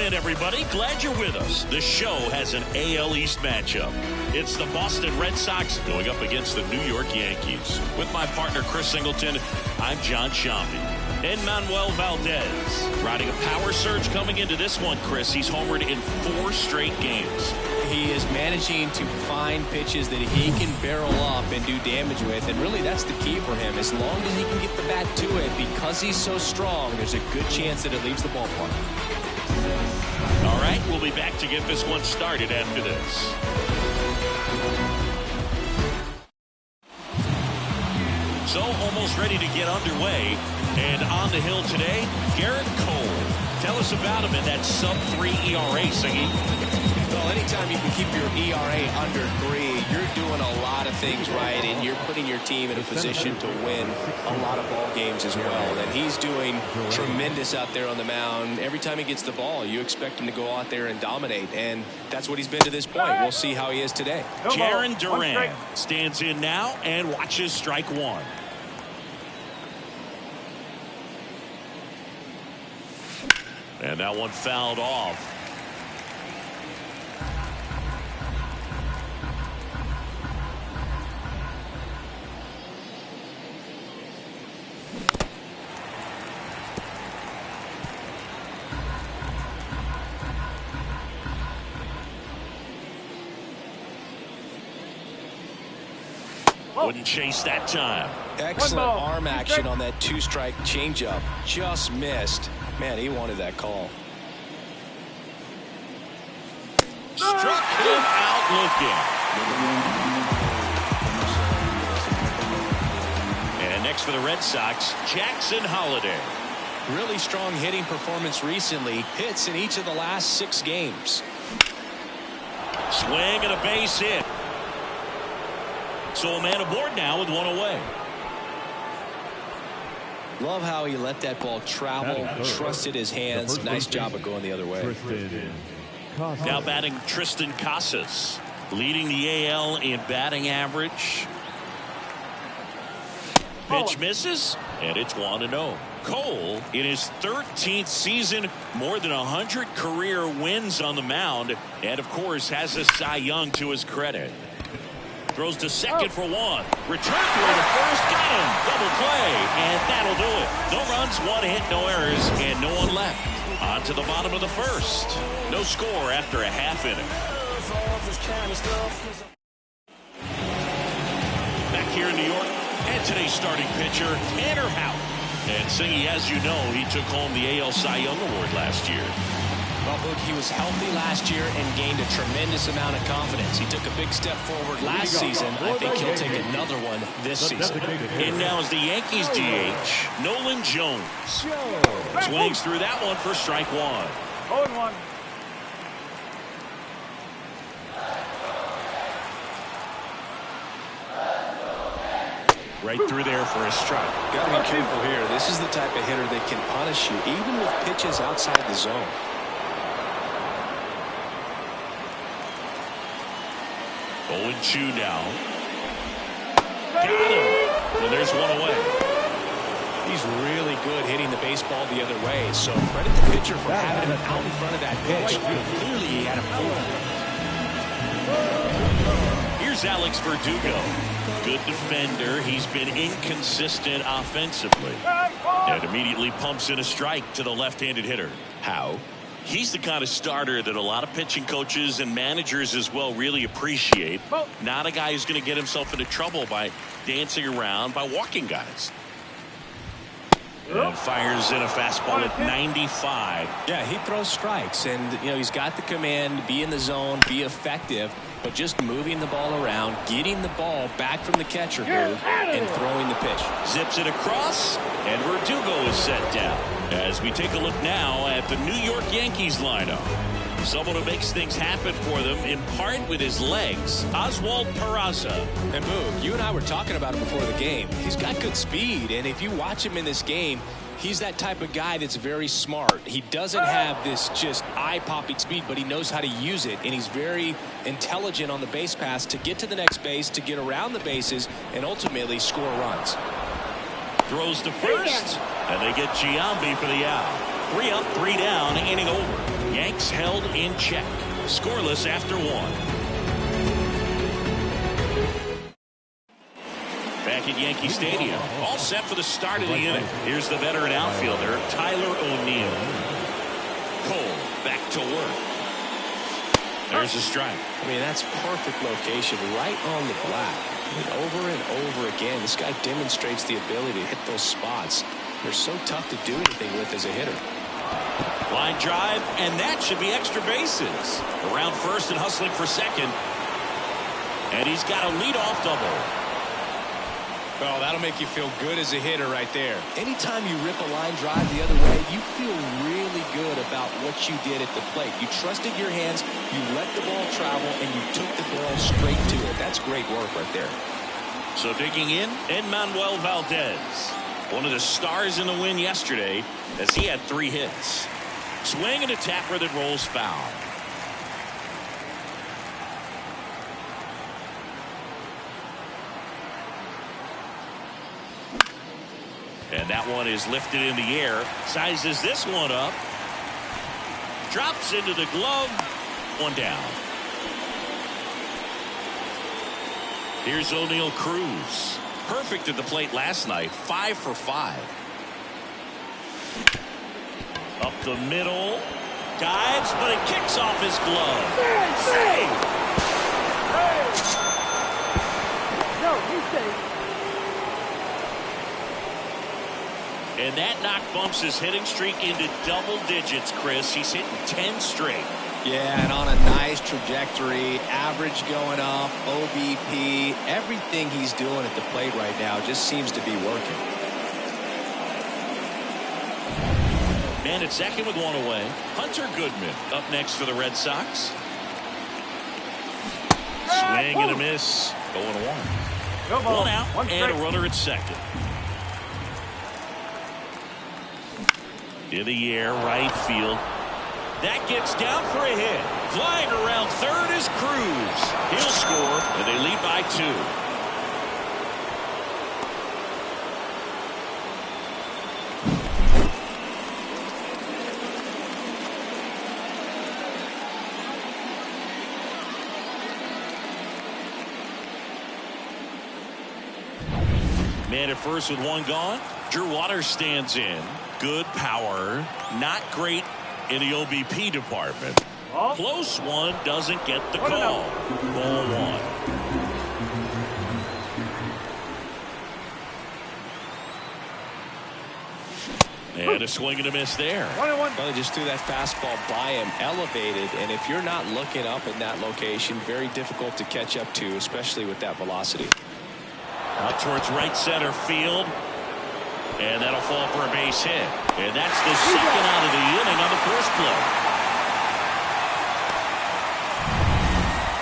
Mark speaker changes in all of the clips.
Speaker 1: weekend, everybody. Glad you're with us. The show has an AL East matchup. It's the Boston Red Sox going up against the New York Yankees. With my partner, Chris Singleton, I'm John Shambi. And Manuel Valdez riding a power surge coming into this one, Chris. He's homered in 4 straight games.
Speaker 2: He is managing to find pitches that he can barrel up and do damage with, and really that's the key for him. As long as he can get the bat to it, because he's so strong, there's a good chance that it leaves the ballpark.
Speaker 1: All right, we'll be back to get this one started after this. So almost ready to get underway, and on the hill today, Garrett Cole. Tell us about him in that sub-3 ERA, Singy.
Speaker 2: Well, anytime you can keep your ERA under 3, you're doing a lot of things right, and you're putting your team in a position to win a lot of ball games as well. And he's doing tremendous out there on the mound. Every time he gets the ball, you expect him to go out there and dominate, and that's what he's been to this point. We'll see how he is today.
Speaker 1: Jaron Duran stands in now and watches strike 1. And that one fouled off. Wouldn't chase that time.
Speaker 2: Excellent arm action on that 2-strike changeup. Just missed. Man, he wanted that call.
Speaker 1: Struck him out looking. And next for the Red Sox, Jackson Holliday.
Speaker 2: Really strong hitting performance recently. Hits in each of the last 6 games.
Speaker 1: Swing and a base hit. So a man aboard now with 1 away.
Speaker 2: Love how he let that ball travel, trusted his hands. Nice job of going the other way.
Speaker 1: Now batting Tristan Casas, leading the AL in batting average. Pitch misses, and it's 1-0. Cole, in his 13th season, more than 100 career wins on the mound, and of course has a Cy Young to his credit. Throws to second for 1. Return throw to first. Got him. Double play. And that'll do it. No runs, 1 hit, no errors, and no one left. On to the bottom of the first. No score after a half inning. Back here in New York, and today's starting pitcher, Tanner Houck. And Singy, as you know, he took home the AL Cy Young Award last year.
Speaker 2: Well, look, he was healthy last year and gained a tremendous amount of confidence. He took a big step forward last season. I think he'll take another one this season.
Speaker 1: And now is the Yankees DH, Nolan Jones. Swings through that one for strike 1.
Speaker 3: 0-1.
Speaker 1: Right through there for a strike.
Speaker 2: Got to be careful here. This is the type of hitter that can punish you, even with pitches outside the zone.
Speaker 1: 0-2 now. Got him. And there's 1 away.
Speaker 2: He's really good hitting the baseball the other way. So credit the pitcher for having him out in front of that pitch. Clearly he had him fooled.
Speaker 1: Here's Alex Verdugo. Good defender. He's been inconsistent offensively. And immediately pumps in a strike to the left-handed hitter. How? He's the kind of starter that a lot of pitching coaches and managers as well really appreciate. Not a guy who's going to get himself into trouble by dancing around, by walking guys. And fires in a fastball at 95.
Speaker 2: Yeah, he throws strikes, and you know he's got the command, be in the zone, be effective, but just moving the ball around, getting the ball back from the catcher booth, and throwing the pitch.
Speaker 1: Zips it across, and Verdugo is set down. As we take a look now at the New York Yankees lineup. Someone who makes things happen for them, in part with his legs, Oswald Peraza.
Speaker 2: And Boog, you and I were talking about him before the game. He's got good speed, and if you watch him in this game, he's that type of guy that's very smart. He doesn't have this just eye-popping speed, but he knows how to use it, and he's very intelligent on the base pass to get to the next base, to get around the bases, and ultimately score runs.
Speaker 1: Throws to first, and they get Giambi for the out. 3 up, 3 down, inning over. Yanks held in check. Scoreless after 1. Back at Yankee Stadium, all set for the start of the inning. Here's the veteran outfielder, Tyler O'Neill. Cole back to work. There's a strike.
Speaker 2: I mean, that's perfect location, right on the black. And over again, this guy demonstrates the ability to hit those spots. They're so tough to do anything with as a hitter.
Speaker 1: Line drive, and that should be extra bases. Around first and hustling for second. And he's got a leadoff double.
Speaker 2: Well, that'll make you feel good as a hitter right there. Anytime you rip a line drive the other way, you feel really good about what you did at the plate. You trusted your hands, you let the ball travel, and you took the ball straight to it. That's great work right there.
Speaker 1: So digging in, Enmanuel Valdez. One of the stars in the win yesterday as he had 3 hits. Swing and a tapper that rolls foul. And that one is lifted in the air. Sizes this one up. Drops into the glove. 1 down. Here's O'Neill Cruz. Perfect at the plate last night. 5 for 5. Up the middle. Dives, but it kicks off his glove. Save.
Speaker 3: No, he's safe.
Speaker 1: And that knock bumps his hitting streak into double digits, Chris. He's hitting 10 straight.
Speaker 2: Yeah, and on a nice trajectory, average going up, OBP, everything he's doing at the plate right now just seems to be working.
Speaker 1: Man at second with 1 away. Hunter Goodman up next for the Red Sox. Swing and a miss. 0-1. 1 out and a runner at second. In the air, right field. That gets down for a hit. Flying around third is Cruz. He'll score, and they lead by 2. Man at first with 1 gone. Drew Waters stands in. Good power. Not great in the OBP department. Close one, doesn't get the call. Ball 1. And a swing and a miss there.
Speaker 2: Well, they just threw that fastball by him, elevated, and if you're not looking up in that location, very difficult to catch up to, especially with that velocity.
Speaker 1: Out towards right center field. And that'll fall for a base hit. And that's the second out of the inning on the first play.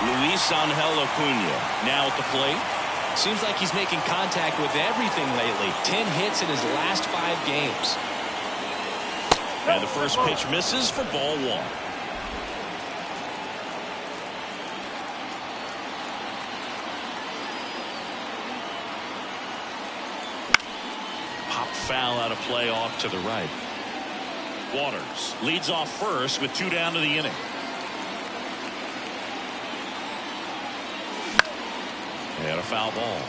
Speaker 1: Luis Angel Acuna now at the plate.
Speaker 2: Seems like he's making contact with everything lately. 10 hits in his last 5 games.
Speaker 1: And the first pitch misses for ball 1. Pop foul out of play off to the right. Waters leads off first with 2 down to the inning. And a foul ball.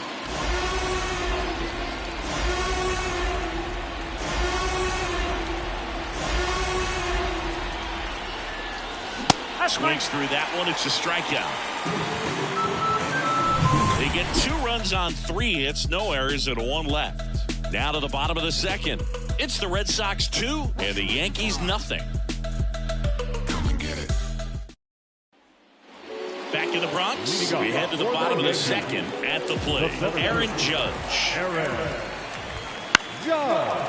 Speaker 1: Swings through that one. It's a strikeout. They get 2 runs on 3 hits, no errors, and 1 left. Now to the bottom of the second. It's the Red Sox 2 and the Yankees nothing.
Speaker 4: Come and get it.
Speaker 1: Back in the Bronx, we head to the bottom of the second at the plate. Aaron Judge.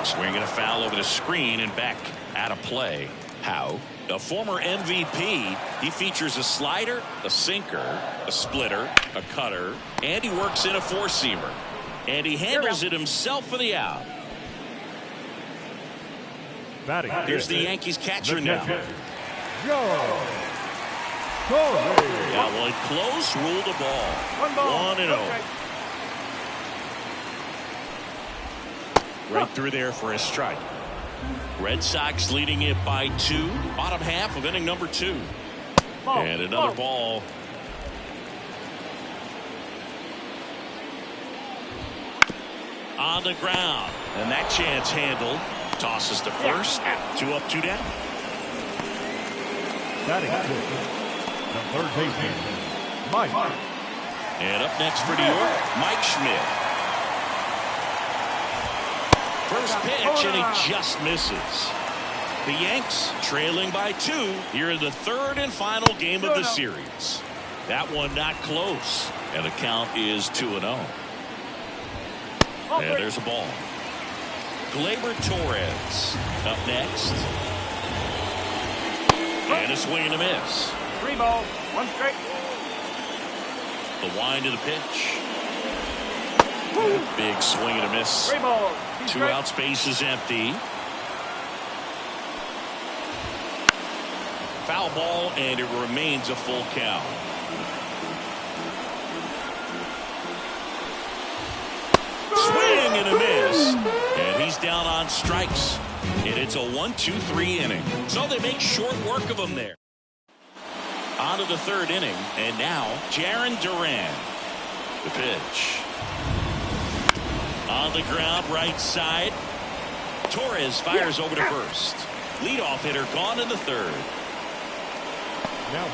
Speaker 1: Swinging a foul over the screen and back out of play. How? A former MVP, he features a slider, a sinker, a splitter, a cutter, and he works in a 4-seamer. And he handles it himself for the out. Here's the Yankees catcher now. Got one close, ruled a ball. 1-0. Right through there for a strike. Red Sox leading it by 2. Bottom half of inning number 2. And another ball. On the ground. And that chance handled. Tosses to first. 2 up, 2 down.
Speaker 5: Batting the third baseman, Mike.
Speaker 1: And up next for New York, Mike Schmidt. First pitch, and he just misses. The Yanks trailing by 2 here in the third and final game of the series. That one not close, and the count is 2-0. And there's a ball. Gleyber Torres up next. And a swing and a miss.
Speaker 3: 3 balls, 1 strike.
Speaker 1: The wind of the pitch. Big swing and a miss.
Speaker 3: 3 balls,
Speaker 1: 2 outs, base is empty. Foul ball, and it remains a full count. Swing and a miss. And he's down on strikes. And it's a 1-2-3 inning. So they make short work of him there. On to the third inning. And now, Jarren Duran. The pitch. On the ground, right side. Torres fires over to first. Leadoff hitter gone in the third.
Speaker 5: Now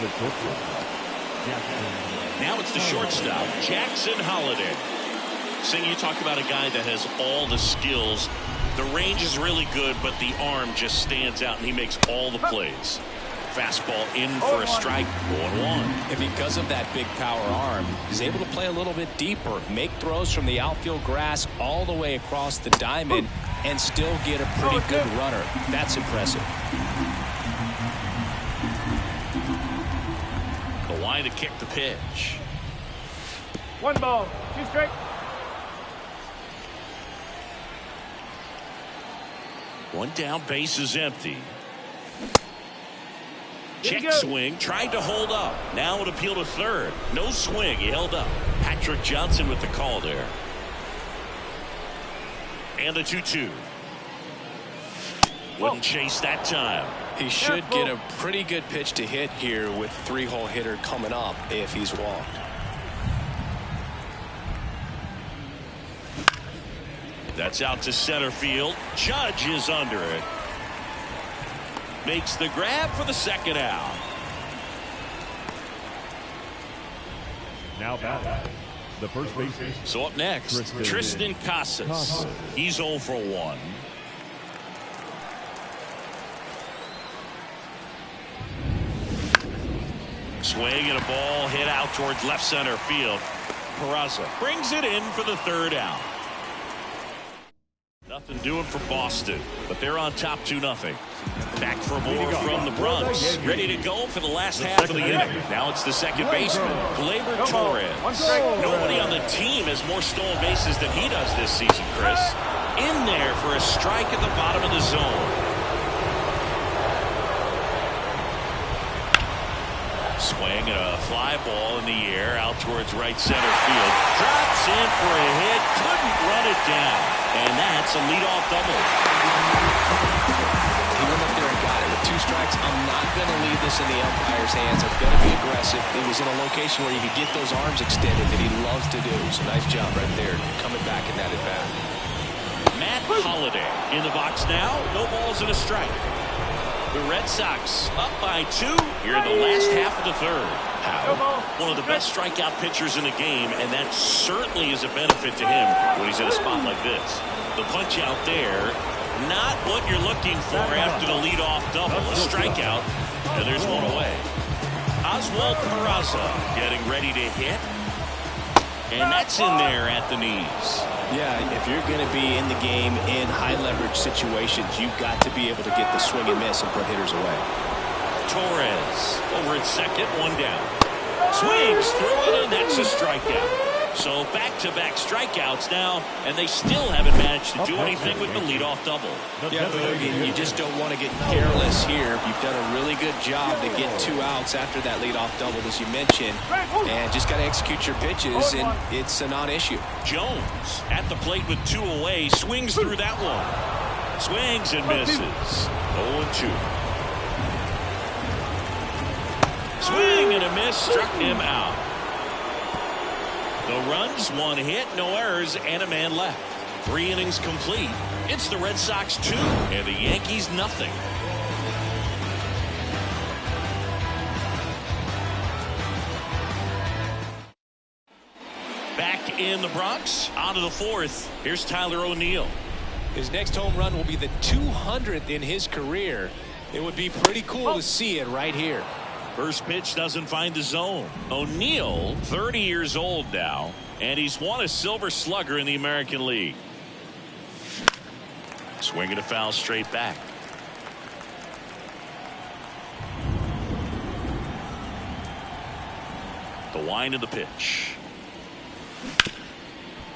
Speaker 5: the shortstop.
Speaker 1: Now it's the shortstop, Jackson Holliday. Sing, you talk about a guy that has all the skills. The range is really good, but the arm just stands out, and he makes all the plays. Fastball in for a strike, 0-1.
Speaker 2: And because of that big power arm, he's able to play a little bit deeper, make throws from the outfield grass all the way across the diamond, and still get a pretty good runner. That's impressive.
Speaker 1: The line to kick the pitch.
Speaker 3: 1 ball, 2 strike.
Speaker 1: One down, base is empty. Check swing, tried to hold up. Now an appeal to third. No swing, he held up. Patrick Johnson with the call there. And the 2-2. Wouldn't chase that time.
Speaker 2: He should get a pretty good pitch to hit here with 3-hole hitter coming up if he's walked.
Speaker 1: That's out to center field. Judge is under it. Makes the grab for the second out.
Speaker 5: Now batting the first baseman.
Speaker 1: So up next, Tristan Casas. He's 0 for 1. Swing and a ball hit out towards left center field. Peraza brings it in for the third out. Nothing doing for Boston, but they're on top 2-0. Back for more from the Bronx. Ready to go for the last half of the inning. Now it's the second baseman, Gleyber Torres. Nobody on the team has more stolen bases than he does this season, Chris. In there for a strike at the bottom of the zone. Swing and a fly ball in the air out towards right center field. Drops in for a hit. Couldn't run it down. And that's a leadoff double.
Speaker 2: He went up there and got it with 2 strikes. I'm not going to leave this in the umpire's hands. I'm going to be aggressive. It was in a location where you could get those arms extended that he loves to do. So nice job right there coming back in that at bat.
Speaker 1: Matt Holliday in the box now. No balls and a strike. The Red Sox up by 2 here in the last half of the third. Howe, one of the best strikeout pitchers in the game, and that certainly is a benefit to him when he's in a spot like this. The punch out there, not what you're looking for after the leadoff double. A strikeout, and there's one away. Oswald Peraza getting ready to hit, and that's in there at the knees.
Speaker 2: Yeah, if you're going to be in the game in high leverage situations, you've got to be able to get the swing and miss and put hitters away.
Speaker 1: Torres over at second, 1 down. Swings through it, and that's a strikeout. So back-to-back strikeouts now, and they still haven't managed to do anything with the leadoff double.
Speaker 2: Yeah, you just don't want to get careless here. You've done a really good job to get 2 outs after that leadoff double, as you mentioned, and just got to execute your pitches, and it's a non-issue.
Speaker 1: Jones at the plate with 2 away, swings through that one. Swings and misses. 0-2. Swing and a miss, struck him out. No runs, 1 hit, no errors, and a man left. 3 innings complete. It's the Red Sox 2 and the Yankees nothing. Back in the Bronx, on to the 4th. Here's Tyler O'Neill.
Speaker 2: His next home run will be the 200th in his career. It would be pretty cool to see it right here.
Speaker 1: First pitch doesn't find the zone. O'Neill, 30 years old now, and he's won a Silver Slugger in the American League. Swinging a foul straight back. The wind of the pitch.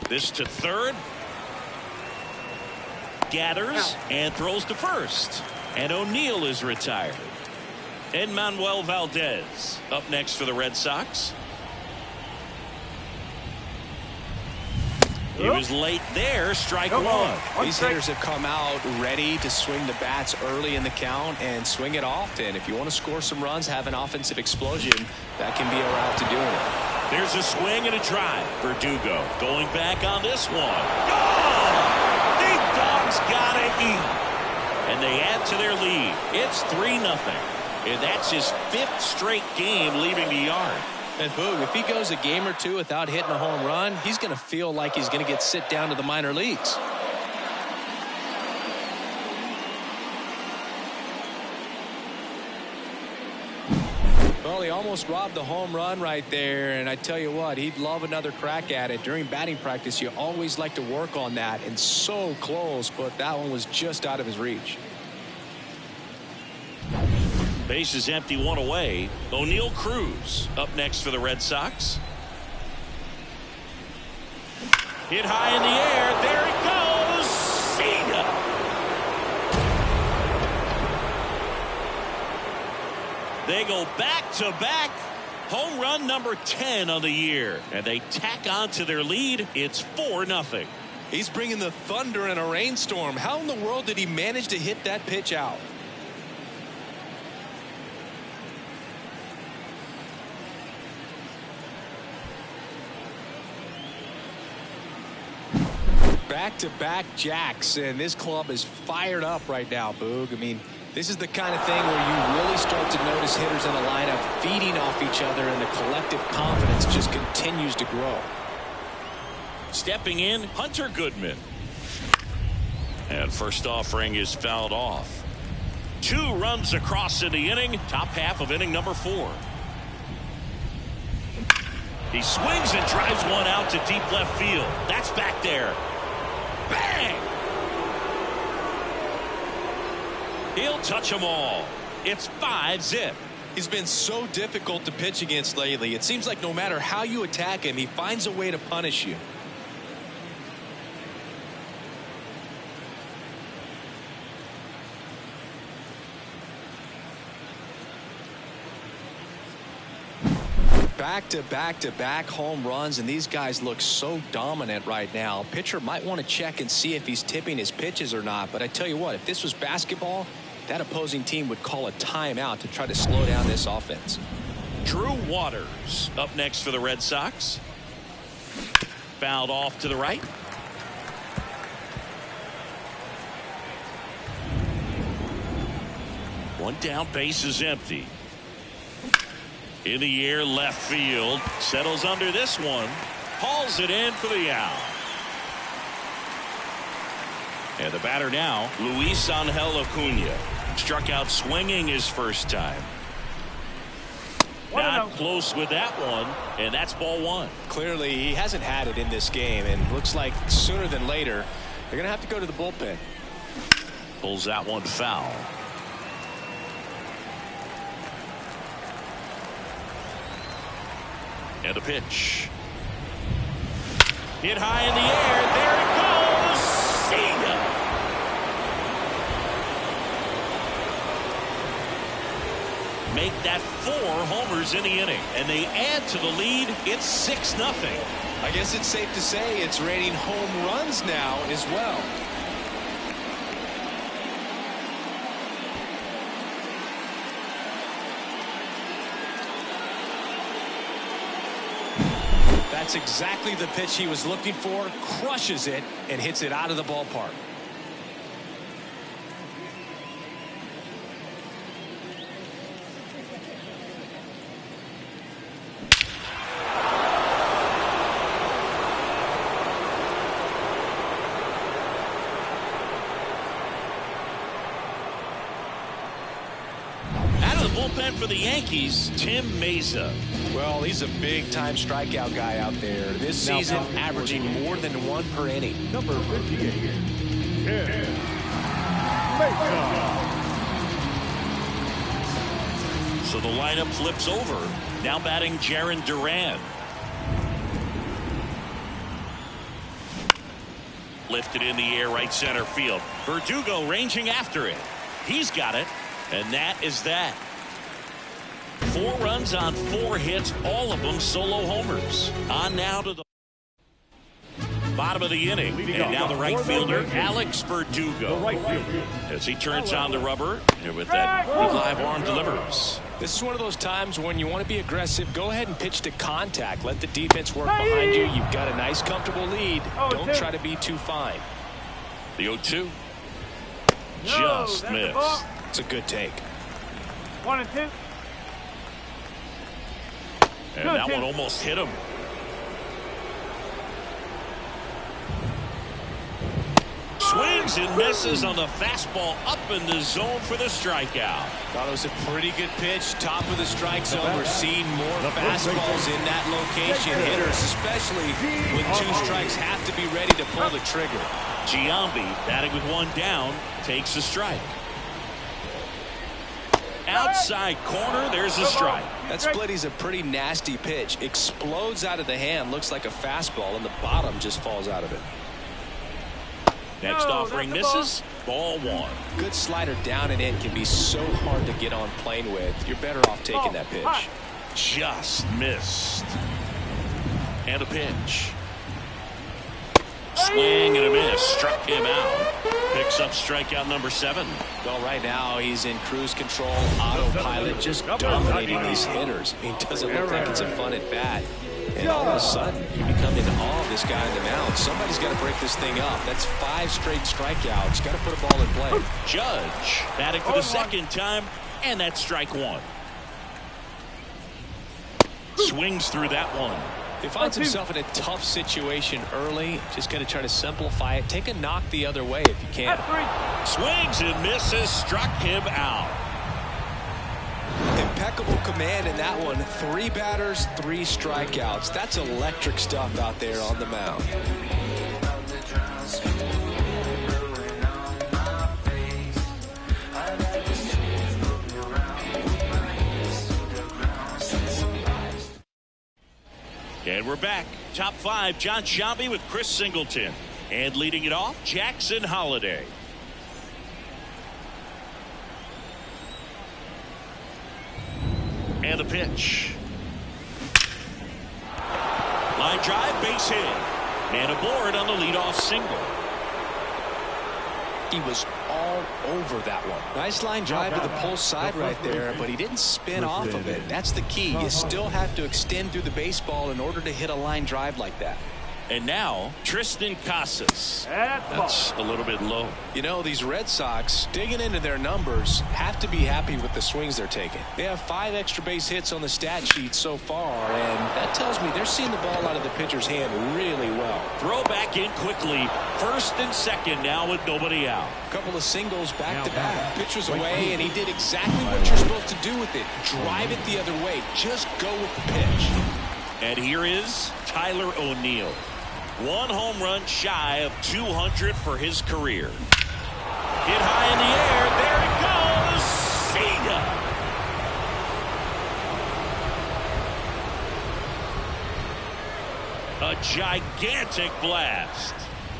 Speaker 1: This to third. Gathers and throws to first. And O'Neill is retired. Manuel Valdez up next for the Red Sox. He was late there. Strike one.
Speaker 2: These hitters have come out ready to swing the bats early in the count and swing it often. If you want to score some runs, have an offensive explosion, that can be a route to doing it.
Speaker 1: There's a swing and a drive. Verdugo going back on this one. Gone! The Dogs gotta eat. And they add to their lead. It's 3-0. And that's his 5th straight game leaving the yard.
Speaker 2: And Boog, if he goes a game or two without hitting a home run, he's going to feel like he's going to get sit down to the minor leagues. Well, he almost robbed the home run right there, and I tell you what, he'd love another crack at it. During batting practice, you always like to work on that, and so close, but that one was just out of his reach.
Speaker 1: Base is empty, 1 away. O'Neill Cruz up next for the Red Sox. Hit high in the air. There it goes. See ya. They go back-to-back. Home run number 10 on the year. And they tack on to their lead. It's 4-0.
Speaker 2: He's bringing the thunder in a rainstorm. How in the world did he manage to hit that pitch out? Back-to-back jacks, and this club is fired up right now, Boog. I mean, this is the kind of thing where you really start to notice hitters in the lineup feeding off each other, and the collective confidence just continues to grow.
Speaker 1: Stepping in, Hunter Goodman. And first offering is fouled off. 2 runs across in the inning, top half of inning number 4. He swings and drives one out to deep left field. That's back there. Bang! He'll touch them all. It's 5-0.
Speaker 2: He's been so difficult to pitch against lately. It seems like no matter how you attack him, he finds a way to punish you. Back-to-back-to-back home runs, and these guys look so dominant right now. Pitcher might want to check and see if he's tipping his pitches or not, but I tell you what, if this was basketball, that opposing team would call a timeout to try to slow down this offense.
Speaker 1: Drew Waters up next for the Red Sox. Fouled off to the right. One down, base is empty. In the air, left field. Settles under this one. Hauls it in for the out. And the batter now, Luis Angel Acuna. Struck out swinging his first time. Not close with that one, and that's ball 1.
Speaker 2: Clearly, he hasn't had it in this game, and looks like sooner than later, they're going to have to go to the bullpen.
Speaker 1: Pulls that one foul. And a pitch. Hit high in the air. There it goes. See ya. Make that 4 homers in the inning. And they add to the lead. It's 6-0.
Speaker 2: I guess it's safe to say it's raining home runs now as well. That's exactly the pitch he was looking for. Crushes it and hits it out of the ballpark.
Speaker 1: Bullpen for the Yankees, Tim Mesa.
Speaker 2: Well, he's a big-time strikeout guy out there. This season, averaging more than 1 per inning.
Speaker 5: Number 58, Tim Mesa.
Speaker 1: So the lineup flips over. Now batting Jarren Duran. Lifted in the air, right center field. Verdugo ranging after it. He's got it, and that is that. 4 runs on 4 hits, all of them solo homers. On now to the bottom of the inning. And now the right fielder, Alex Verdugo. As he turns on the rubber, and with that live arm delivers.
Speaker 2: This is one of those times when you want to be aggressive. Go ahead and pitch to contact. Let the defense work behind you. You've got a nice, comfortable lead. Don't try to be too fine.
Speaker 1: The 0-2. Just missed.
Speaker 2: It's a good take.
Speaker 3: 1 and 2.
Speaker 1: And that one almost hit him. Swings and misses on the fastball up in the zone for the strikeout.
Speaker 2: Thought it was a pretty good pitch. Top of the strike zone. We're seeing more fastballs in that location. Hitters, especially when 2 strikes, have to be ready to pull the trigger.
Speaker 1: Giambi, batting with 1 down, takes a strike. Outside corner, there's a strike.
Speaker 2: That splitty's a pretty nasty pitch. Explodes out of the hand, looks like a fastball, and the bottom just falls out of it.
Speaker 1: Next offering misses. Ball 1.
Speaker 2: Good slider down and in can be so hard to get on plane with. You're better off taking that pitch.
Speaker 1: Just missed. And a pitch. Swing and a miss. Struck him out. Picks up strikeout number 7.
Speaker 2: Well, right now he's in cruise control, autopilot, just dominating these hitters. He doesn't look like it's a fun at bat. And all of a sudden, you become in awe of this guy in the mound. Somebody's got to break this thing up. That's 5 straight strikeouts. Got to put a ball in play.
Speaker 1: Judge batting for the 2nd time, and that's strike 1. Swings through that one.
Speaker 2: He finds himself in a tough situation early. Just got to try to simplify it. Take a knock the other way if you can.
Speaker 1: Swings and misses. Struck him out.
Speaker 2: Impeccable command in that one. 3 batters, 3 strikeouts. That's electric stuff out there on the mound.
Speaker 1: And we're back. Top 5, Jon Sciambi with Chris Singleton. And leading it off, Jackson Holliday. And the pitch. Line drive, base hit. And aboard on the leadoff single.
Speaker 2: He was all over that one. Nice line drive to the pull side right there, but he didn't spin off of it. That's the key. You still have to extend through the baseball in order to hit a line drive like that.
Speaker 1: And now, Tristan Casas. That's a little bit low.
Speaker 2: You know, these Red Sox, digging into their numbers, have to be happy with the swings they're taking. They have 5 extra base hits on the stat sheet so far, and that tells me they're seeing the ball out of the pitcher's hand really well.
Speaker 1: Throw back in quickly. 1st and 2nd now with nobody out.
Speaker 2: A couple of singles back-to-back. Pitcher's away, and he did exactly what you're supposed to do with it. Drive it the other way. Just go with the pitch.
Speaker 1: And here is Tyler O'Neill. 1 home run shy of 200 for his career. Hit high in the air. There it goes. See ya. A gigantic blast.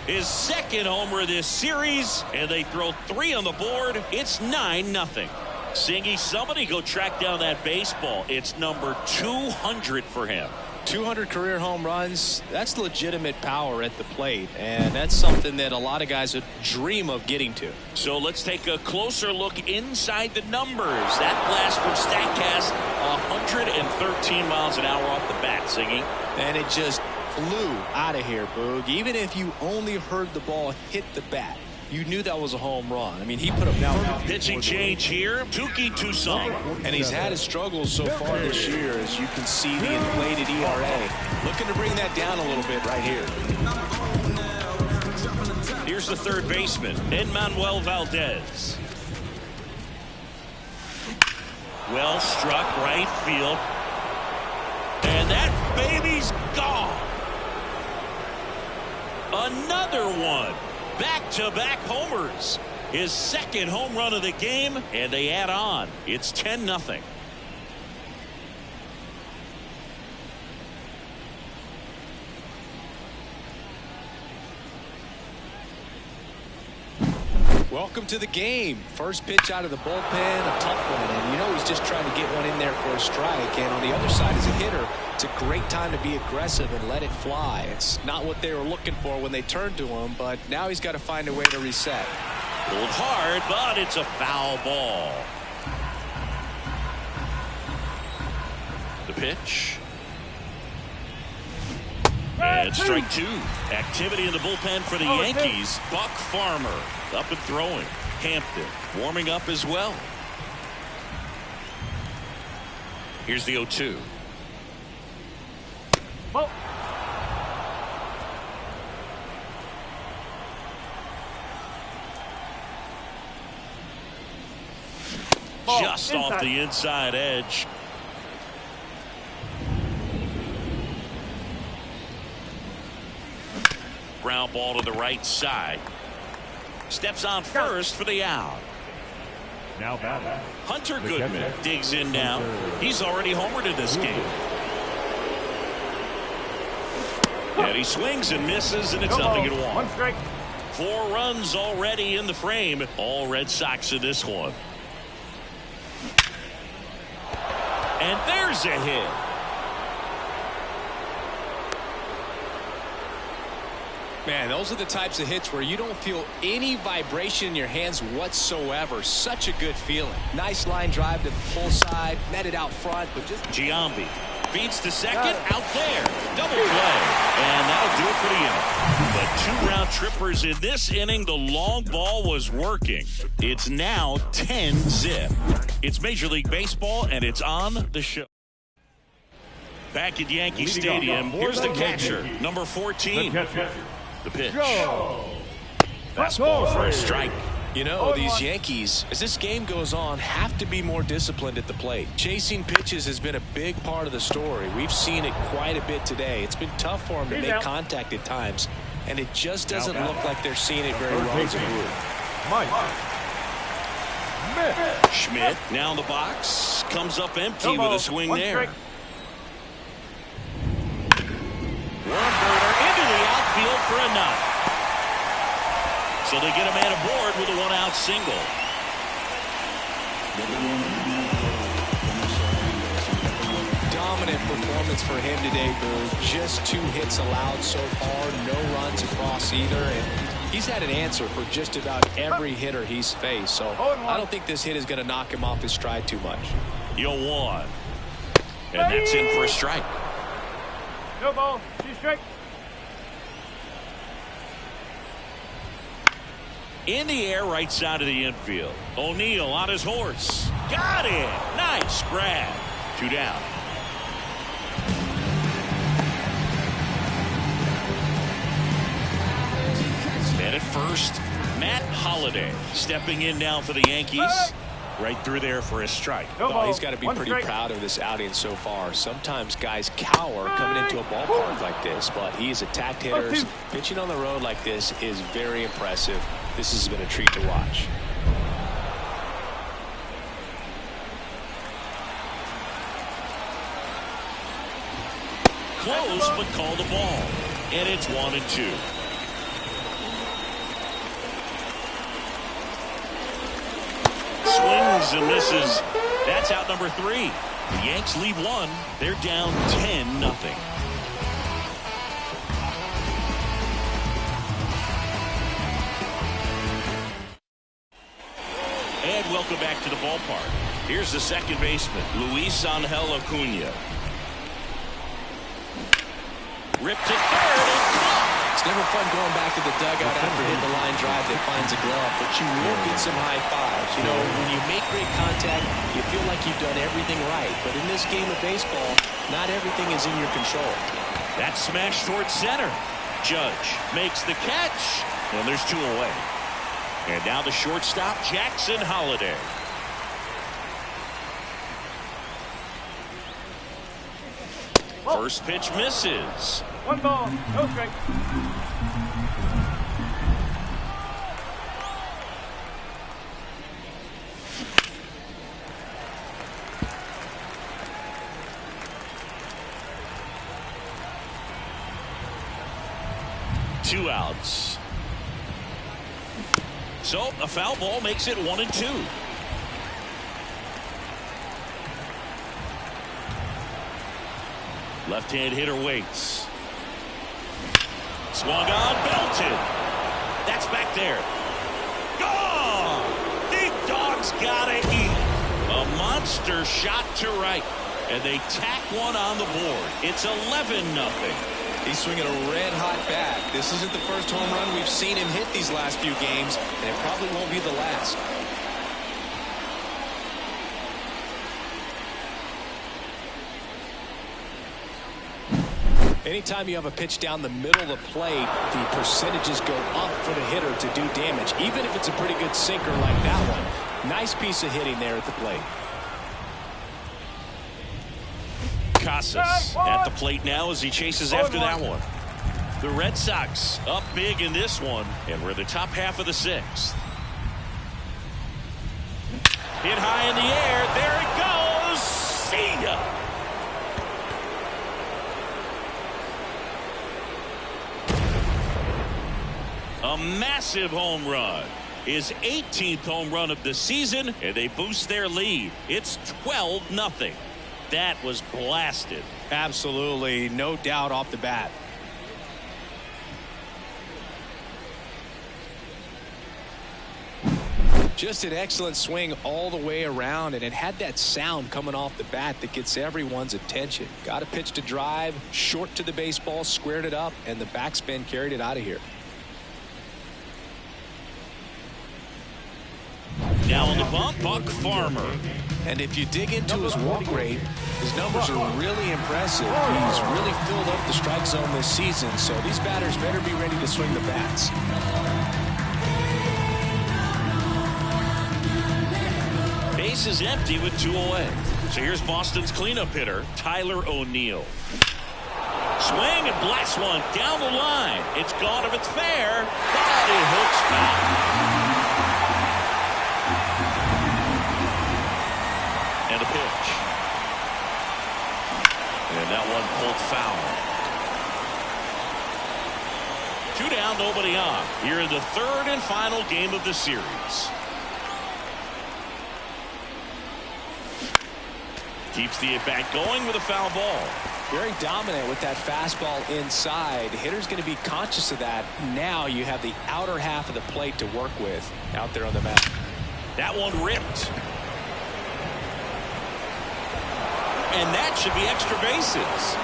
Speaker 1: His 2nd homer this series, and they throw 3 on the board. It's 9-0. Singy, somebody go track down that baseball. It's number 200 for him.
Speaker 2: 200 career home runs, that's legitimate power at the plate, and that's something that a lot of guys would dream of getting to.
Speaker 1: So let's take a closer look inside the numbers. That blast from StatCast, 113 miles an hour off the bat, Singy.
Speaker 2: And it just flew out of here, Boog. Even if you only heard the ball hit the bat, you knew that was a home run. I mean, he put up now
Speaker 1: Pitching change here. Tuki Toussaint.
Speaker 2: and he's had his struggles so far this year, as you can see the inflated ERA. Looking to bring that down a little bit right here.
Speaker 1: Here's the third baseman, Enmanuel Valdez. Well struck right field. And that baby's gone. Another one. Back-to-back homers. His second home run of the game, and they add on. It's 10-0.
Speaker 2: Welcome to the game. First pitch out of the bullpen, a tough one. And you know he's just trying to get one in there for a strike. And on the other side, as a hitter, it's a great time to be aggressive and let it fly. It's not what they were looking for when they turned to him, but now he's got to find a way to reset.
Speaker 1: Pulled hard, but it's a foul ball. The pitch. And strike two. Activity in the bullpen for the Yankees. Buck Farmer up and throwing. Hampton warming up as well. Here's the 0-2.
Speaker 3: Ball.
Speaker 1: Just off the inside edge. Ground ball to the right side. Steps on first for the out.
Speaker 5: Now batting.
Speaker 1: Hunter Goodman digs in now. He's already homered in this game. And he swings and misses, and it's nothing at one.
Speaker 3: 1 strike.
Speaker 1: 4 runs already in the frame. All Red Sox in this one. And there's a hit.
Speaker 2: Man, those are the types of hits where you don't feel any vibration in your hands whatsoever. Such a good feeling. Nice line drive to the full side, netted out front, but just
Speaker 1: Giambi feeds to second, out there. Double play. And that'll do it for the inning. But 2 round trippers in this inning. The long ball was working. It's now 10-zip. It's Major League Baseball, and it's on the show. Back at Yankee Stadium, here's the catcher, number 14. The pitch. Fastball for a strike.
Speaker 2: You know, these Yankees, as this game goes on, have to be more disciplined at the plate. Chasing pitches has been a big part of the story. We've seen it quite a bit today. It's been tough for them to make contact at times, and it just doesn't look like they're seeing it very well as a group.
Speaker 1: Schmidt now in the box, comes up empty with a swing there. Warburger into the outfield for a knock. So they get a man aboard with a 1-out single.
Speaker 2: Dominant performance for him today, Boo. Just 2 hits allowed so far, no runs across either, and he's had an answer for just about every hitter he's faced. So I don't think this hit is going to knock him off his stride too much.
Speaker 1: 0-1. And that's in for a strike.
Speaker 3: No ball. 2 strikes.
Speaker 1: In the air, right side of the infield. O'Neill on his horse. Got it. Nice grab. 2 down. And at first, Matt Holliday stepping in now for the Yankees. Right through there for a strike.
Speaker 2: Oh, he's got to be pretty proud of this outing so far. Sometimes guys cower coming into a ballpark like this, but he's attacked hitters. Pitching on the road like this is very impressive. This has been a treat to watch.
Speaker 1: Close, but call the ball. And it's 1-2. Swings and misses. That's out number 3. The Yanks lead 1. They're down 10-0. And welcome back to the ballpark. Here's the second baseman, Luis Angel Acuna. Ripped to third and caught.
Speaker 2: It's never fun going back to the dugout after hitting the line drive that finds a glove, but you will get some high fives. You know, when you make great contact, you feel like you've done everything right. But in this game of baseball, not everything is in your control.
Speaker 1: That smash towards center. Judge makes the catch, and there's 2 away. And now the shortstop, Jackson Holliday. First pitch misses.
Speaker 3: 1 ball, no strike.
Speaker 1: Two outs. So a foul ball makes it 1-2. Left-hand hitter waits. Swung on, belted. That's back there. Gone! Big dog's gotta eat. A monster shot to right. And they tack one on the board. It's 11-0.
Speaker 2: He's swinging a red-hot bat. This isn't the first home run we've seen him hit these last few games, and it probably won't be the last. Anytime you have a pitch down the middle of the plate, the percentages go up for the hitter to do damage, even if it's a pretty good sinker like that one. Nice piece of hitting there at the plate.
Speaker 1: Casas at the plate now as he chases after that one. The Red Sox up big in this one, and we're in the top half of the 6th. Hit high in the air. There it goes. See ya. A massive home run. His 18th home run of the season, and they boost their lead. It's 12-0. That was blasted.
Speaker 2: Absolutely, no doubt off the bat. Just an excellent swing all the way around, and it had that sound coming off the bat that gets everyone's attention. Got a pitch to drive, short to the baseball, squared it up, and the backspin carried it out of here.
Speaker 1: Now on the bump, Buck Farmer.
Speaker 2: And if you dig into his walk rate, his numbers are really impressive. He's really filled up the strike zone this season, so these batters better be ready to swing the bats.
Speaker 1: Base is empty with 2 away. So here's Boston's cleanup hitter, Tyler O'Neill. Swing and blast one down the line. It's gone if it's fair, but it hooks back. And a pitch. And that one pulled foul. 2 down, nobody on. Here in the 3rd and final game of the series. Keeps the at-bat going with a foul ball.
Speaker 2: Very dominant with that fastball inside. The hitter's going to be conscious of that. Now you have the outer half of the plate to work with out there on the mound.
Speaker 1: That one ripped. And that should be extra bases.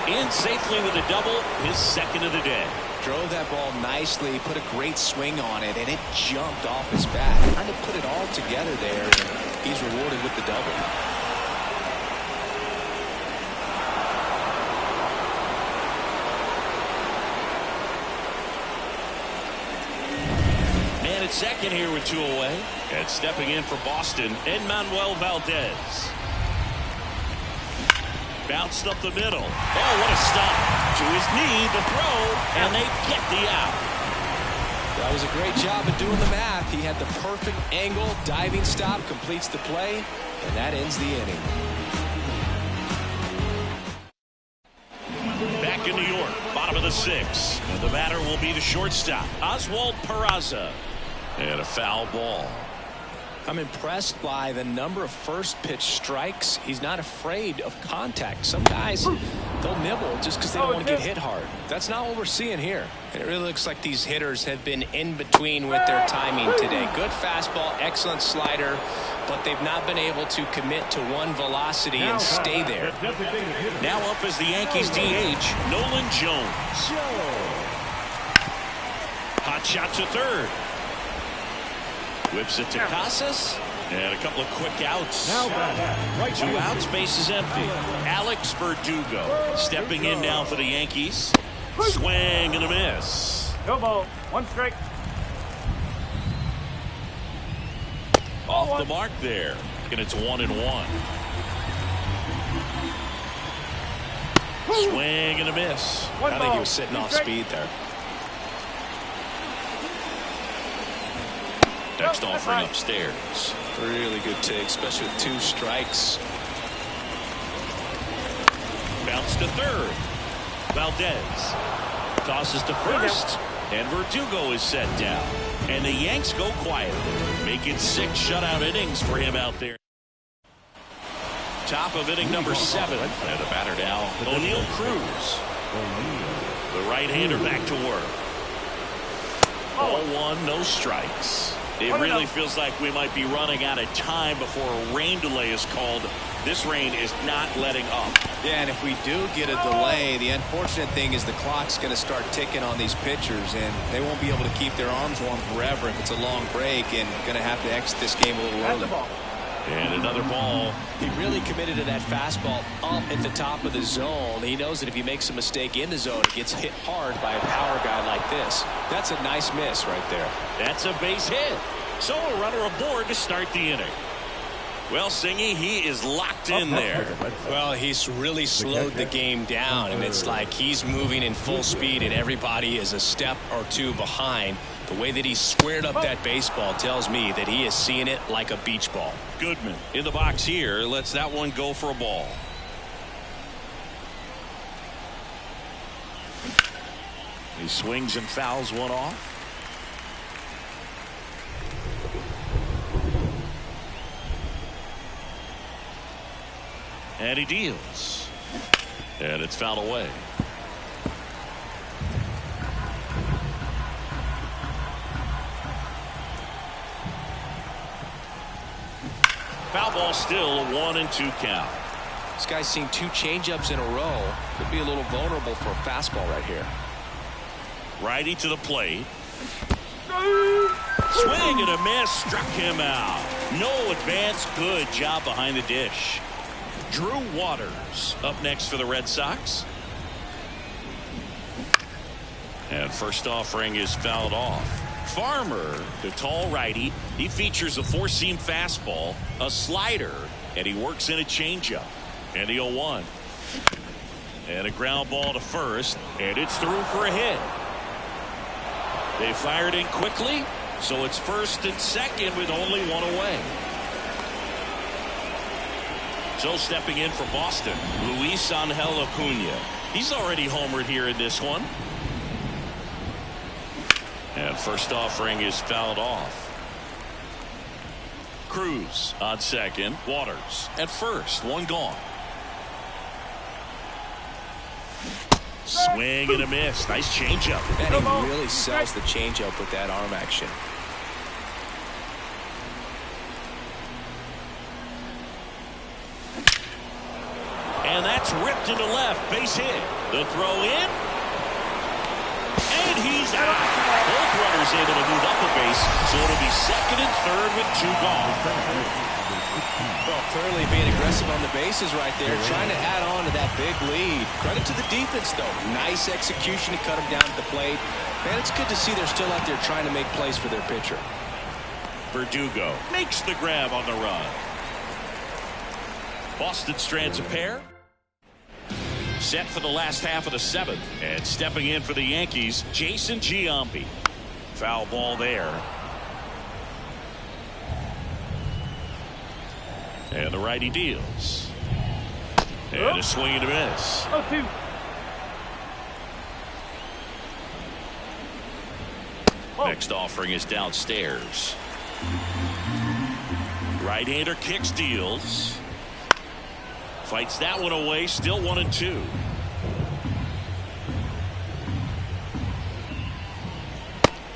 Speaker 1: In safely with a double, his 2nd of the day.
Speaker 2: Drove that ball nicely, put a great swing on it, and it jumped off his bat. Trying to put it all together there, and he's rewarded with the double.
Speaker 1: Man at second here with 2 away. And stepping in for Boston, Enmanuel Valdez. Bounced up the middle. Oh, what a stop. To his knee, the throw, and they get the out.
Speaker 2: That was a great job of doing the math. He had the perfect angle, diving stop, completes the play, and that ends the inning.
Speaker 1: Back in New York, bottom of the 6th. And the batter will be the shortstop, Oswald Peraza. And a foul ball.
Speaker 2: I'm impressed by the number of first pitch strikes. He's not afraid of contact. Some guys, they'll nibble just because they don't want to get hit hard. That's not what we're seeing here. And it really looks like these hitters have been in between with their timing today. Good fastball, excellent slider, but they've not been able to commit to one velocity and stay there.
Speaker 1: Now up as the Yankees DH, Nolan Jones. Hot shot to third. Whips it to Casas. And a couple of quick outs.
Speaker 5: Right
Speaker 1: 2 outs, base is empty. Alex Verdugo stepping in now for the Yankees. Swing and a miss.
Speaker 3: No ball. 1 strike.
Speaker 1: Off the mark there. And it's 1-1. Swing and a miss.
Speaker 2: I think he was sitting off speed there.
Speaker 1: Next offering upstairs.
Speaker 2: Really good take, especially with 2 strikes.
Speaker 1: Bounce to third. Valdez tosses to first, and Verdugo is set down. And the Yanks go quietly, making 6 shutout innings for him out there. Top of inning number 7, and the batter now, O'Neal Cruz. The right-hander back to work. 0-1, no strikes. It really feels like we might be running out of time before a rain delay is called. This rain is not letting up.
Speaker 2: Yeah, and if we do get a delay, the unfortunate thing is the clock's going to start ticking on these pitchers, and they won't be able to keep their arms warm forever if it's a long break, and going to have to exit this game a little early.
Speaker 1: And another ball.
Speaker 2: He really committed to that fastball up at the top of the zone. He knows that if he makes a mistake in the zone, it gets hit hard by a power guy like this. That's a nice miss right there.
Speaker 1: That's a base hit. So a runner aboard to start the inning. Well, Singy, he is locked in there.
Speaker 2: Well, he's really slowed the game down, and it's like he's moving in full speed, and everybody is a step or 2 behind. The way that he squared up that baseball tells me that he is seeing it like a beach ball.
Speaker 1: Goodman in the box here lets that one go for a ball. He swings and fouls one off. And he deals. And it's fouled away. Foul ball still, a 1-2 count.
Speaker 2: This guy's seen 2 changeups in a row. Could be a little vulnerable for a fastball right here.
Speaker 1: Righty to the plate. Swing and a miss, struck him out. No advance, good job behind the dish. Drew Waters up next for the Red Sox. And first offering is fouled off. Farmer, the tall righty, he features a 4-seam fastball, a slider, and he works in a changeup. And the 0-1. And a ground ball to first, and it's through for a hit. They fired in quickly, so it's first and second with only 1 away. So stepping in for Boston, Luis Angel Acuna. He's already homered here in this one. And first offering is fouled off. Cruz on second. Waters at first. 1 gone. Swing and a miss. Nice changeup.
Speaker 2: And he really sells the changeup with that arm action.
Speaker 1: And that's ripped into left. Base hit. The throw in. And he's out. Both runners able to move up the base, so it'll be second and third with 2 gone.
Speaker 2: Well, clearly being aggressive on the bases right there, trying to add on to that big lead. Credit to the defense, though. Nice execution to cut him down at the plate. Man, it's good to see they're still out there trying to make plays for their pitcher.
Speaker 1: Verdugo makes the grab on the run. Boston strands a pair. Set for the last half of the 7th. And stepping in for the Yankees, Jason Giambi. Foul ball there. And the righty deals. And a swing and a miss.
Speaker 3: 0-2.
Speaker 1: Next offering is downstairs. Right-hander kicks, deals. Fights that one away, still 1-2.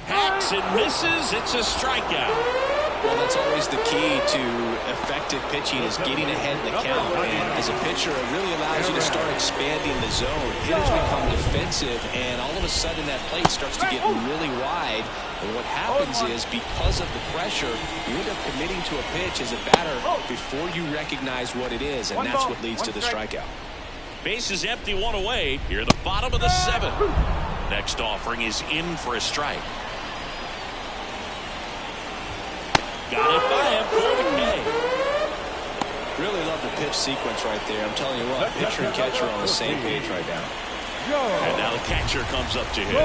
Speaker 1: Hacks and misses. It's a strikeout.
Speaker 2: Well, that's always the key to effective pitching, is getting ahead in the count. And as a pitcher, it really allows you to start expanding the zone. Hitters become defensive, and all of a sudden that plate starts to get really wide. And what happens is, because of the pressure, you end up committing to a pitch as a batter before you recognize what it is, and that's what leads to the strikeout.
Speaker 1: Base is empty, one away. Here, the bottom of the 7th. Next offering is in for a strike. Got it by him for the K.
Speaker 2: Really love the pitch sequence right there. I'm telling you what, pitcher and catcher are on the same page right now.
Speaker 1: And now the catcher comes up to hit.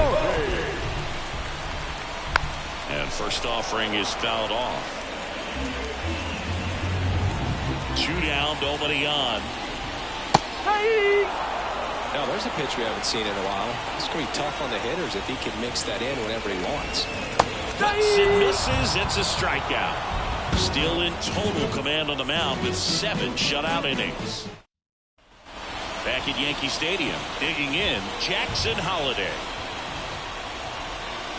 Speaker 1: And first offering is fouled off. 2 down, nobody on.
Speaker 2: Now there's a pitch we haven't seen in a while. It's going to be tough on the hitters if he can mix that in whenever he wants.
Speaker 1: Cuts and misses. It's a strikeout. Still in total command on the mound with 7 shutout innings. Back at Yankee Stadium, digging in, Jackson Holliday.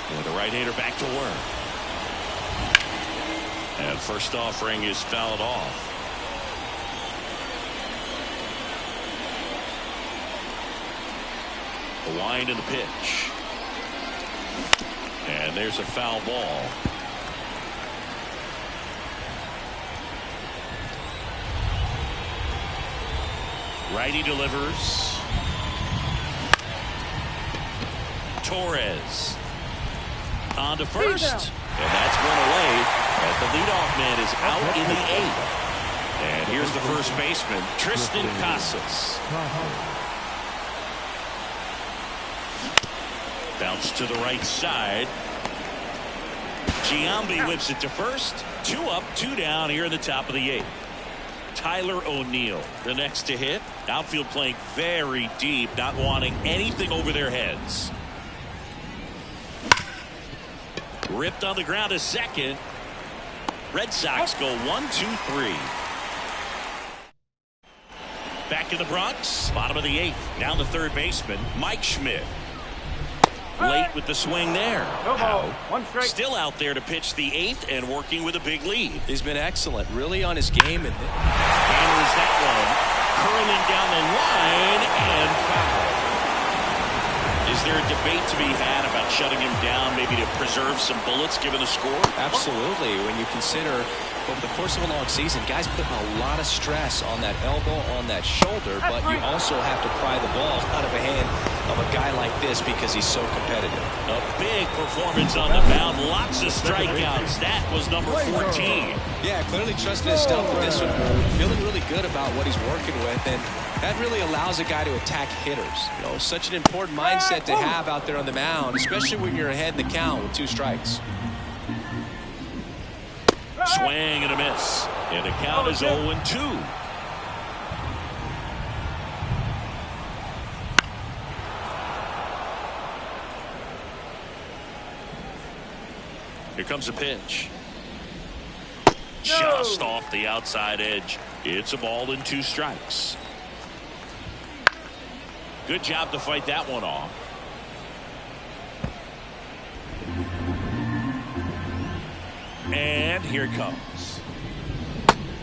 Speaker 1: And the right-hander back to work. And first offering is fouled off. The wind and the pitch. And there's a foul ball. Righty delivers. Torres on to first. And that's one away as the leadoff man is out in the 8th. And here's the first baseman, Tristan Casas. Bounce to the right side. Giambi whips it to first. 2 up, 2 down here in the top of the 8th. Tyler O'Neill, the next to hit. Outfield playing very deep, not wanting anything over their heads. Ripped on the ground to second. Red Sox go 1-2-3. Back in the Bronx, bottom of the 8th. Down the third baseman, Mike Schmidt. Late with the swing there. Howe still out there to pitch the 8th and working with a big lead.
Speaker 2: He's been excellent, really on his game. And
Speaker 1: handles that one. Curling down the line and foul. Is there a debate to be had about shutting him down, maybe to preserve some bullets given the score?
Speaker 2: Absolutely. When you consider over the course of a long season, guys putting a lot of stress on that elbow, on that shoulder, but you also have to pry the ball out of the hand of a guy like this because he's so competitive.
Speaker 1: A big performance on the mound. Lots of strikeouts. That was number 14.
Speaker 2: Yeah, clearly trusting his stuff with this one. Feeling really good about what he's working with, and that really allows a guy to attack hitters. You know, such an important mindset to have out there on the mound, especially when you're ahead in the count with 2 strikes.
Speaker 1: Swing and a miss. And the count is 0-2. Here comes a pitch. Just off the outside edge. It's a ball and 2 strikes. Good job to fight that one off. And here it comes.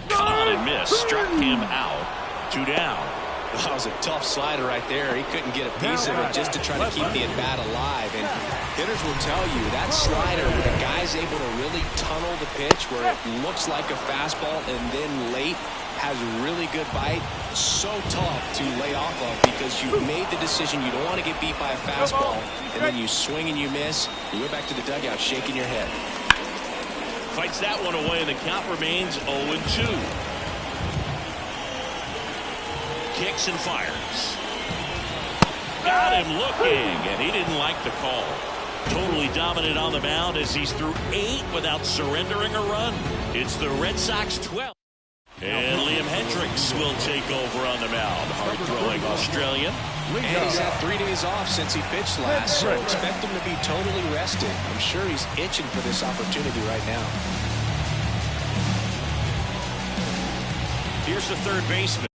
Speaker 1: Caught and missed. Struck him out. 2 down.
Speaker 2: That was a tough slider right there. He couldn't get a piece of it just to try to keep the at-bat alive. And hitters will tell you that slider, where the guy's able to really tunnel the pitch where it looks like a fastball and then late has really good bite. So tough to lay off of because you've made the decision you don't want to get beat by a fastball, and then you swing and you miss. You go back to the dugout shaking your head.
Speaker 1: Fights that one away, and the count remains 0-2. Kicks and fires. Got him looking, and he didn't like the call. Totally dominant on the mound as he's through 8 without surrendering a run. It's the Red Sox 12. And Liam Hendricks will take over on the mound. Hard-throwing Australian.
Speaker 2: And he's had 3 days off since he pitched last, so expect him to be totally rested. I'm sure he's itching for this opportunity right now.
Speaker 1: Here's the third baseman.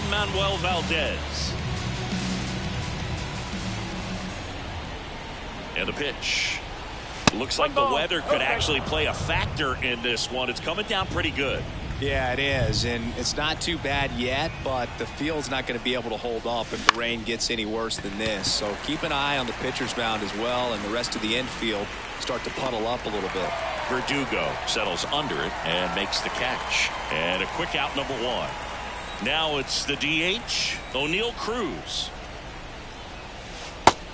Speaker 1: Manuel Valdez. And the pitch. Looks like the weather could actually play a factor in this one. It's coming down pretty good.
Speaker 2: Yeah, it is, and it's not too bad yet, but the field's not going to be able to hold up if the rain gets any worse than this. So keep an eye on the pitcher's mound as well, and the rest of the infield start to puddle up a little bit.
Speaker 1: Verdugo settles under it and makes the catch. And a quick out, number one. Now it's the DH, O'Neal Cruz.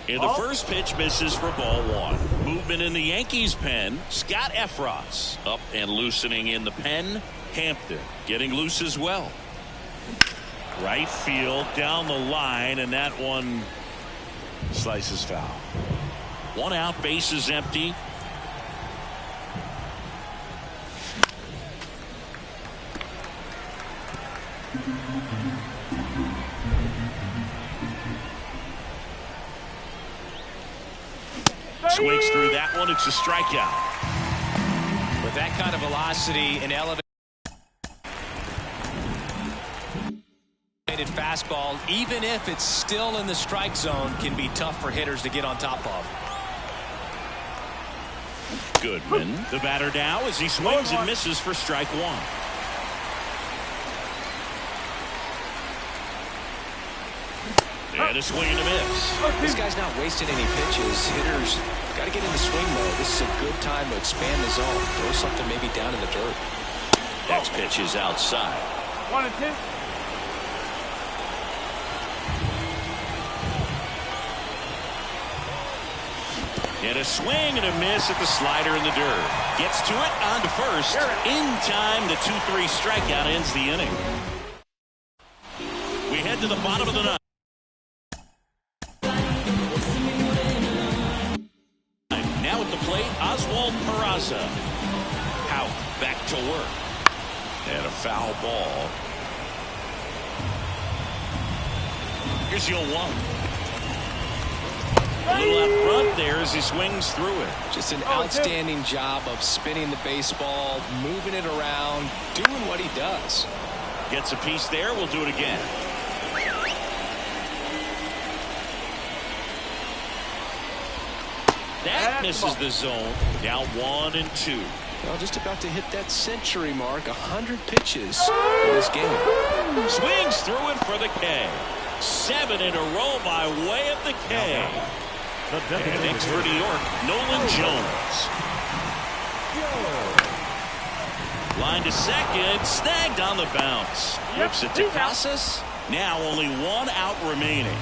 Speaker 1: And the first pitch misses for ball one. Movement in the Yankees pen. Scott Efros up and loosening in the pen. Hampton getting loose as well. Right field down the line, and that one slices foul. One out, base is empty. Swings through that one. It's a strikeout.
Speaker 2: With that kind of velocity and elevated fastball, even if it's still in the strike zone, can be tough for hitters to get on top of.
Speaker 1: Goodman, the batter now, as he swings and misses for strike one. And a swing and a miss.
Speaker 2: This guy's not wasting any pitches. Hitters got to get into swing mode. This is a good time to expand the zone. Throw something maybe down in the dirt.
Speaker 1: Next pitch is outside.
Speaker 3: 1-2.
Speaker 1: And a swing and a miss at the slider in the dirt. Gets to it, on to first. In time, the 2-3 strikeout ends the inning. We head to the bottom of the ninth. Now at the plate, Oswald Peraza. Out, back to work. And a foul ball. Here's the 0-1. A little out front there as he swings through it.
Speaker 2: Just an outstanding job of spinning the baseball, moving it around, doing what he does.
Speaker 1: Gets a piece there. We'll do it again. That misses the zone. Now 1-2.
Speaker 2: Well, just about to hit that century mark. 100 pitches in this game.
Speaker 1: Swings through it for the K. 7 in a row by way of the K. And next for New York, Nolan Jones. Line to second, snagged on the bounce. Whips it to Casas. Now only one out remaining.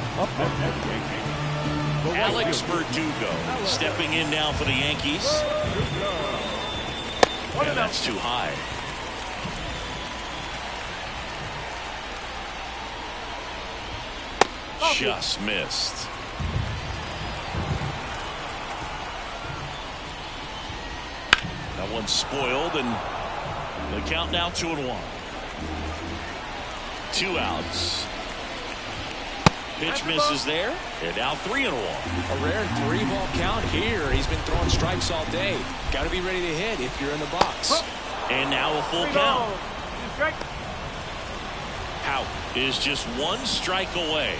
Speaker 1: Alex Verdugo stepping in now for the Yankees. Yeah, that's too high. Just missed. That one's spoiled, and the count now 2-1. 2 outs. Pitch misses there, and now 3-1.
Speaker 2: A rare 3-ball count here. He's been throwing strikes all day. Got to be ready to hit if you're in the box.
Speaker 1: And now a full count. Hout is just 1 strike away.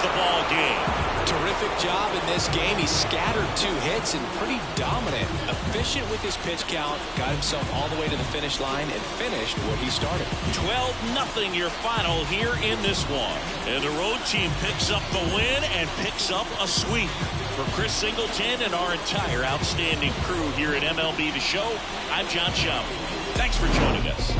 Speaker 1: The ball game.
Speaker 2: Terrific job in this game. He scattered 2 hits and pretty dominant. Efficient with his pitch count. Got himself all the way to the finish line and finished what he started.
Speaker 1: 12-0 your final here in this one. And the road team picks up the win and picks up a sweep. For Chris Singleton and our entire outstanding crew here at MLB The Show, I'm John Schaub. Thanks for joining us.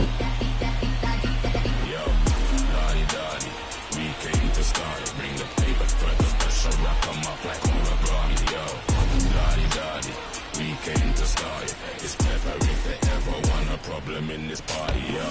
Speaker 4: Bring the paper for the pressure, rock 'em up like LeBron, yo. Daddy, we came to start. It's pepper if they ever want a problem in this party, yo.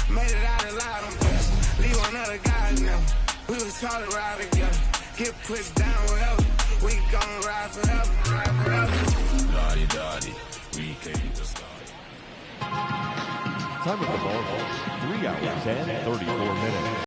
Speaker 6: Made it out alive, I'm blessed. Leave one other guys now. We was taught to ride together. Get put down wherever. We gon' ride forever. Ride forever.
Speaker 4: Daddy, daddy, we came to start.
Speaker 5: Time of the ball, 3 hours and 34 minutes.